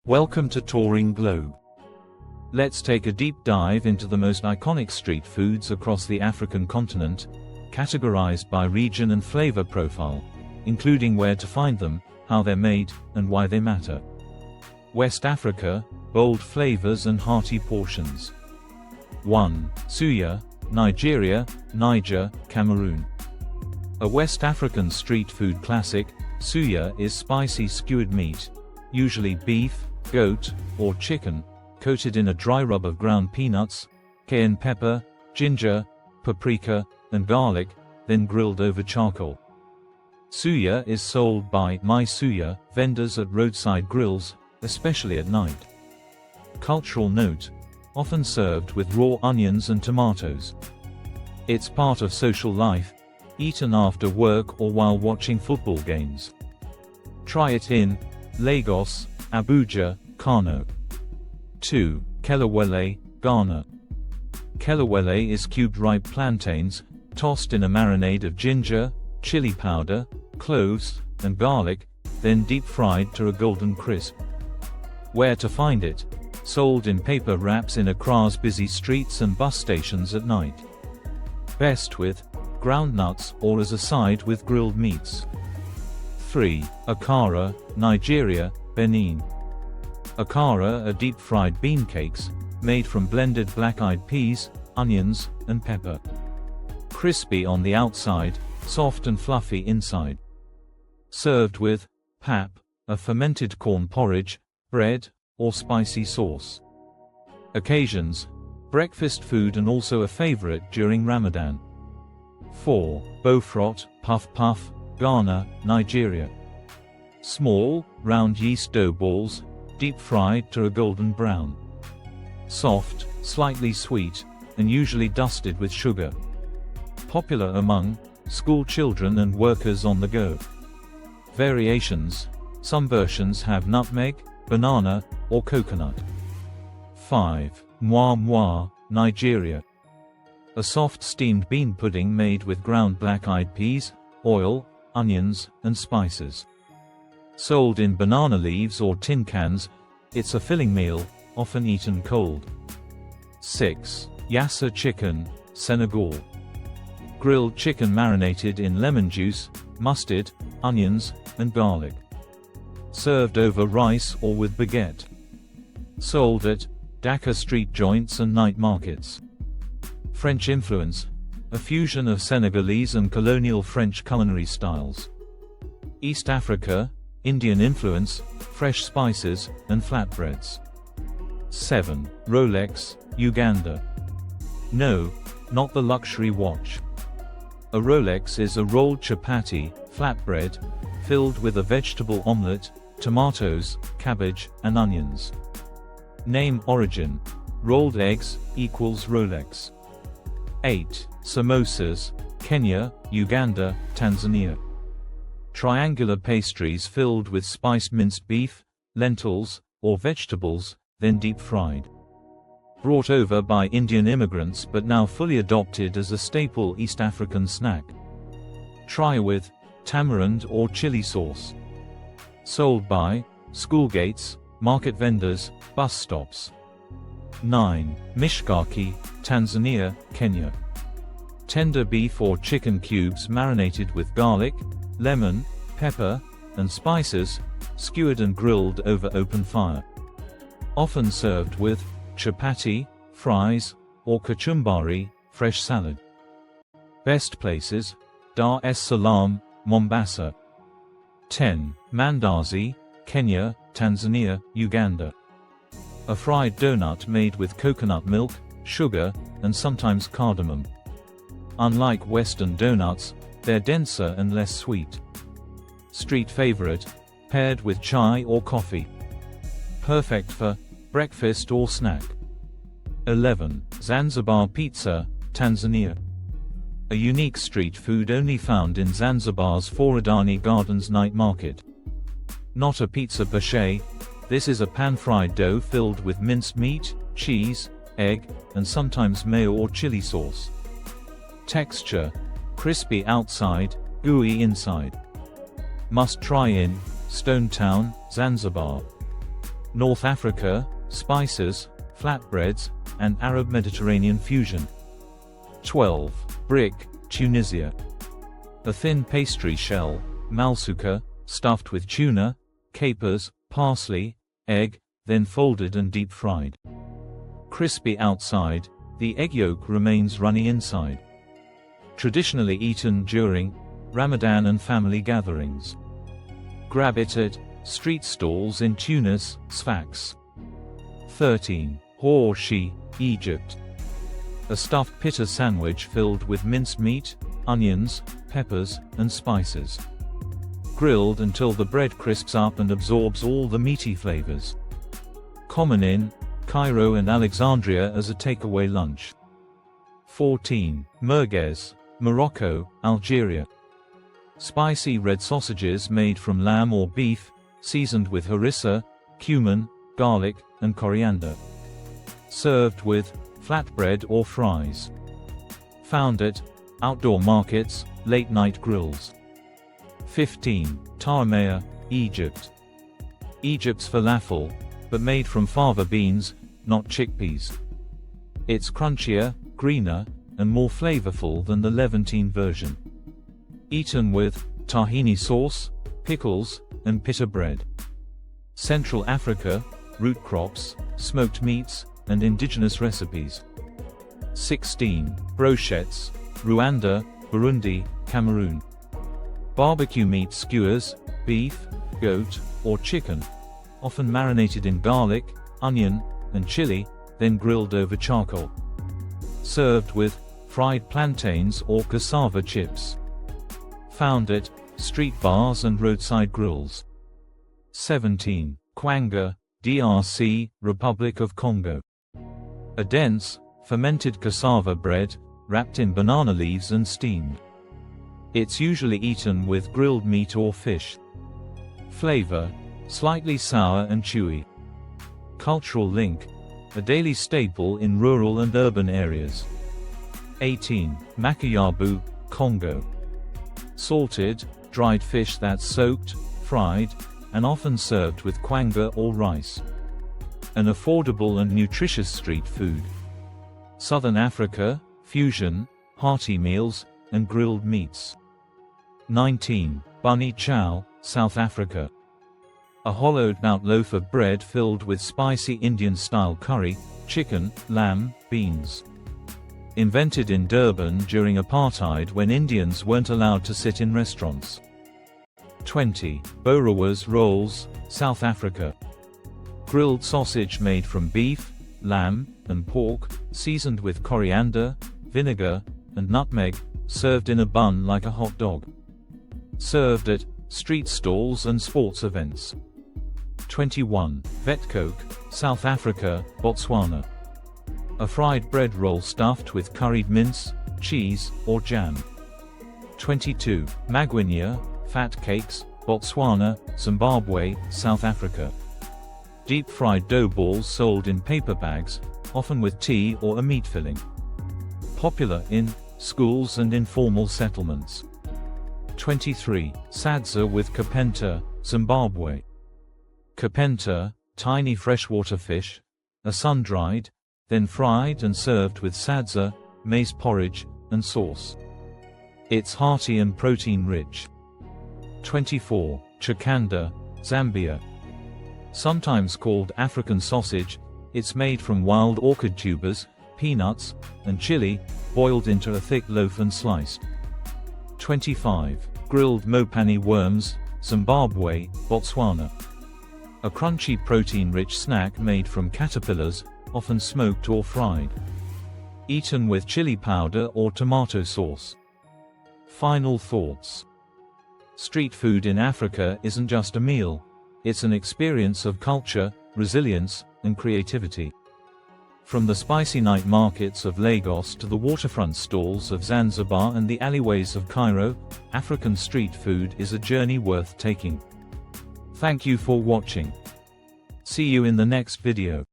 Welcome to Touring Globe. Let's take a deep dive into the most iconic street foods across the African continent, categorized by region and flavor profile, including where to find them, how they're made, and why they matter. West Africa, bold flavors and hearty portions. 1. Suya, Nigeria, Niger, Cameroon. A West African street food classic, suya is spicy skewered meat, usually beef, goat, or chicken, coated in a dry rub of ground peanuts, cayenne pepper, ginger, paprika, and garlic, then grilled over charcoal. Suya is sold by My Suya vendors at roadside grills, especially at night. Cultural note: often served with raw onions and tomatoes. It's part of social life, eaten after work or while watching football games. Try it in Lagos, Abuja, Kano. 2. Kelewele, Ghana. Kelewele is cubed ripe plantains, tossed in a marinade of ginger, chili powder, cloves, and garlic, then deep fried to a golden crisp. Where to find it? Sold in paper wraps in Accra's busy streets and bus stations at night. Best with ground nuts or as a side with grilled meats. 3. Akara, Nigeria, Benin. Akara are deep-fried bean cakes, made from blended black-eyed peas, onions, and pepper. Crispy on the outside, soft and fluffy inside. Served with pap, a fermented corn porridge, bread, or spicy sauce. Occasions: breakfast food and also a favorite during Ramadan. 4. Bofrot, Puff Puff, Ghana, Nigeria. Small, round yeast dough balls, deep-fried to a golden brown. Soft, slightly sweet, and usually dusted with sugar. Popular among school children and workers on the go. Variations: some versions have nutmeg, banana, or coconut. 5. Moi Moi, Nigeria. A soft steamed bean pudding made with ground black-eyed peas, oil, onions, and spices. Sold in banana leaves or tin cans, it's a filling meal, often eaten cold. 6. Yassa chicken, Senegal. Grilled chicken marinated in lemon juice, mustard, onions, and garlic. Served over rice or with baguette. Sold at Dakar street joints and night markets. French influence: a fusion of Senegalese and colonial French culinary styles. East Africa: Indian influence, fresh spices, and flatbreads. 7. Rolex, Uganda. No, not the luxury watch. A Rolex is a rolled chapati, flatbread, filled with a vegetable omelette, tomatoes, cabbage, and onions. Name origin: rolled eggs equals Rolex. 8. Samosas, Kenya, Uganda, Tanzania. Triangular pastries filled with spiced minced beef, lentils, or vegetables, then deep fried. Brought over by Indian immigrants but now fully adopted as a staple East African snack. Try with tamarind or chili sauce. Sold by school gates, market vendors, bus stops. 9. Mishkaki, Tanzania, Kenya. Tender beef or chicken cubes marinated with garlic, lemon, pepper, and spices, skewered and grilled over open fire. Often served with chapati, fries, or kachumbari, fresh salad. Best places: Dar es Salaam, Mombasa. 10. Mandazi, Kenya, Tanzania, Uganda. A fried donut made with coconut milk, sugar, and sometimes cardamom. Unlike Western donuts, they're denser and less sweet. Street favorite: paired with chai or coffee. Perfect for breakfast or snack. 11. Zanzibar pizza, Tanzania. A unique street food only found in Zanzibar's Forodani Gardens night market. Not a pizza boucher, this is a pan-fried dough filled with minced meat, cheese, egg, and sometimes mayo or chili sauce. Texture: crispy outside, gooey inside. Must try in Stone Town, Zanzibar. North Africa, spices, flatbreads, and Arab Mediterranean fusion. 12. Brick, Tunisia. A thin pastry shell, malsuka, stuffed with tuna, capers, parsley, egg, then folded and deep fried. Crispy outside, the egg yolk remains runny inside. Traditionally eaten during Ramadan and family gatherings. Grab it at street stalls in Tunis, Sfax. 13. Horshi, Egypt. A stuffed pita sandwich filled with minced meat, onions, peppers, and spices. Grilled until the bread crisps up and absorbs all the meaty flavors. Common in Cairo and Alexandria as a takeaway lunch. 14. Merguez, Morocco, Algeria. Spicy red sausages made from lamb or beef, seasoned with harissa, cumin, garlic, and coriander. Served with flatbread or fries. Found at outdoor markets, late-night grills. 15. Tarmeya, Egypt. Egypt's falafel, but made from fava beans, not chickpeas. It's crunchier, greener, and more flavorful than the Levantine version. Eaten with tahini sauce, pickles, and pita bread. Central Africa, root crops, smoked meats, and indigenous recipes. 16. Brochettes, Rwanda, Burundi, Cameroon. Barbecue meat skewers, beef, goat, or chicken, often marinated in garlic, onion, and chili, then grilled over charcoal. Served with fried plantains or cassava chips. Found at street bars and roadside grills. 17. Kwanga, DRC, Republic of Congo. A dense, fermented cassava bread, wrapped in banana leaves and steamed. It's usually eaten with grilled meat or fish. Flavor, slightly sour and chewy. Cultural link, a daily staple in rural and urban areas. 18. Makayabu, Congo. Salted, dried fish that's soaked, fried, and often served with kwanga or rice. An affordable and nutritious street food. Southern Africa, fusion, hearty meals, and grilled meats. 19. Bunny chow, South Africa. A hollowed-out loaf of bread filled with spicy Indian-style curry, chicken, lamb, beans. Invented in Durban during apartheid when Indians weren't allowed to sit in restaurants. 20. Boerewors rolls, South Africa. Grilled sausage made from beef, lamb, and pork, seasoned with coriander, vinegar, and nutmeg, served in a bun like a hot dog. Served at street stalls and sports events. 21. Vetkoek, South Africa, Botswana. A fried bread roll stuffed with curried mince, cheese, or jam. 22. Magwinya, fat cakes, Botswana, Zimbabwe, South Africa. Deep-fried dough balls sold in paper bags, often with tea or a meat filling. Popular in schools and informal settlements. 23. Sadza with kapenta, Zimbabwe. Kapenta, tiny freshwater fish, are sun-dried, then fried and served with sadza, maize porridge, and sauce. It's hearty and protein-rich. 24. Chikanda, Zambia. Sometimes called African sausage, it's made from wild orchid tubers, peanuts, and chili, boiled into a thick loaf and sliced. 25. Grilled mopani worms, Zimbabwe, Botswana. A crunchy protein-rich snack made from caterpillars, often smoked or fried. Eaten with chili powder or tomato sauce. Final thoughts. Street food in Africa isn't just a meal, it's an experience of culture, resilience, and creativity. From the spicy night markets of Lagos to the waterfront stalls of Zanzibar and the alleyways of Cairo, African street food is a journey worth taking. Thank you for watching. See you in the next video.